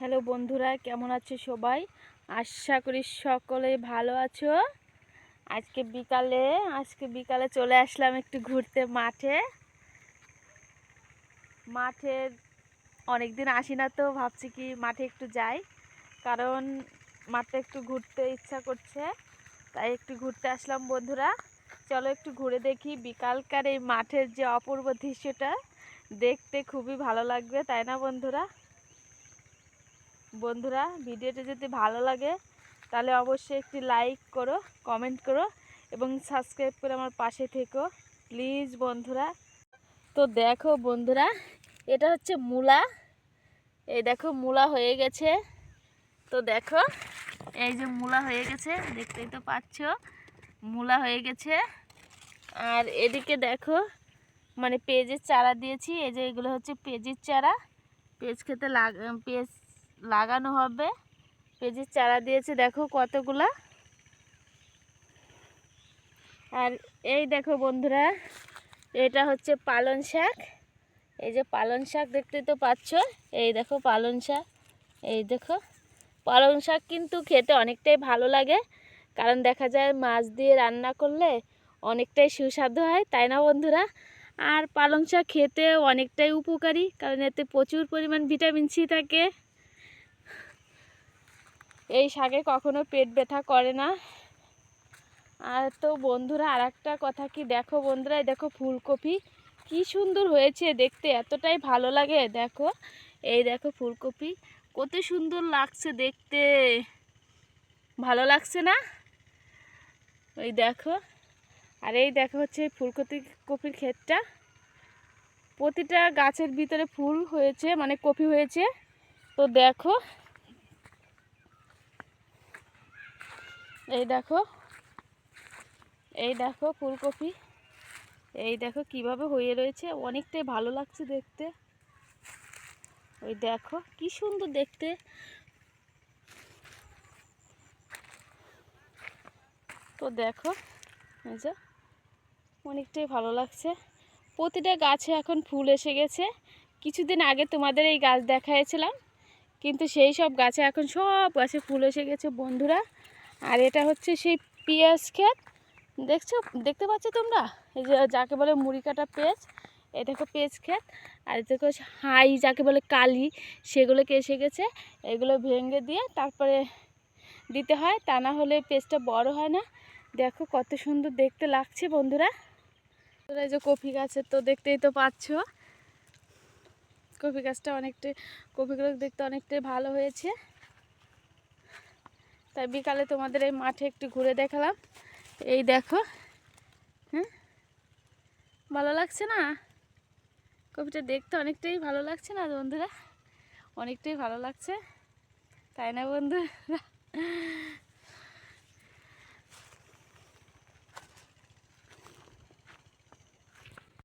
Hello বন্ধুরা, কেমন আছো সবাই? আশা করি সকলে ভালো আছো। আজকে বিকালে চলে আসলাম একটু ঘুরতে মাঠে অনেকদিন আসি না, তো ভাবছি কি মাঠে একটু যাই, কারণ মাঠে একটু ঘুরতে ইচ্ছা করছে, তাই একটু ঘুরতে আসলাম বন্ধুরা। চলো একটু ঘুরে দেখি। বিকালকার এই মাঠের যে অপূর্ব দৃশ্যটা দেখতে খুবই ভালো লাগবে, তাই না বন্ধুরা? ভিডিওটা যদি ভালো লাগে তাহলে অবশ্যই একটি লাইক করো, কমেন্ট করো এবং সাবস্ক্রাইব করে আমার পাশে থেকো প্লিজ বন্ধুরা। তো দেখো বন্ধুরা, এটা হচ্ছে মূলা। এই দেখো মূলা হয়ে গেছে। তো দেখো, এই যে মূলা হয়ে গেছে, দেখতেই তো পাচ্ছ মূলা হয়ে গেছে। আর এদিকে দেখো, মানে পেঁয়াজের চারা দিয়েছি। এই যে এগুলো হচ্ছে পেঁয়াজের চারা, পেঁয়াজ পেঁয়াজ লাগানো হবে। পেঁয়াজের চারা দিয়েছে দেখো কতগুলা। আর এই দেখো বন্ধুরা, এটা হচ্ছে পালং শাক। এই যে পালং শাক দেখতেই তো পাচ্ছ। এই দেখো পালং শাক, এই দেখো পালং শাক কিন্তু খেতে অনেকটাই ভালো লাগে, কারণ দেখা যায় মাছ দিয়ে রান্না করলে অনেকটাই সুস্বাদু হয়, তাই না বন্ধুরা? আর পালং শাক খেতে অনেকটাই উপকারী, কারণ এতে প্রচুর পরিমাণ ভিটামিন সি থাকে। এই শাকে কখনো পেট ব্যথা করে না। আর তো বন্ধুরা, আর একটা কথা কি, দেখো বন্ধুরা, দেখো ফুলকপি কি সুন্দর হয়েছে দেখতে, এতটাই ভালো লাগে। দেখো, এই দেখো ফুলকপি কত সুন্দর লাগছে দেখতে, ভালো লাগছে না? ওই দেখো। আর এই দেখো হচ্ছে কপির ক্ষেতটা, প্রতিটা গাছের ভিতরে ফুল হয়েছে, মানে কপি হয়েছে। তো দেখো, এই দেখো, এই দেখো ফুলকপি, এই দেখো কিভাবে হয়ে রয়েছে, অনেকটাই ভালো লাগছে দেখতে। ওই দেখো কি সুন্দর দেখতে। তো দেখো, এই যে অনেকটাই ভালো লাগছে। প্রতিটা গাছে এখন ফুল এসে গেছে। কিছুদিন আগে তোমাদের এই গাছ দেখাইছিলাম, কিন্তু সেই সব গাছে এখন সব গাছে ফুল এসে গেছে বন্ধুরা। আর এটা হচ্ছে সেই পেঁয়াজ ক্ষেত, দেখতে পাচ্ছ তোমরা? এই যে যাকে বলে মুড়ি কাটা পেঁয়াজ, এই দেখো পেঁয়াজ ক্ষেত। আর দেখো হাই যাকে বলে কালি, সেগুলোকে এসে গেছে। এগুলো ভেঙে দিয়ে তারপরে দিতে হয়, তা না হলে পেঁয়াজটা বড় হয় না। দেখো কত সুন্দর দেখতে লাগছে বন্ধুরা। এই যে কপি গাছের তো দেখতেই তো পাচ্ছ, কপি গাছটা কপিগুলো দেখতে অনেকটাই ভালো হয়েছে। তাই বিকালে তোমাদের এই মাঠে একটু ঘুরে দেখালাম। এই দেখো, হ্যাঁ ভালো লাগছে না? কপিটা দেখতে অনেকটাই ভালো লাগছে না বন্ধুরা? অনেকটাই ভালো লাগছে, তাই না বন্ধুরা?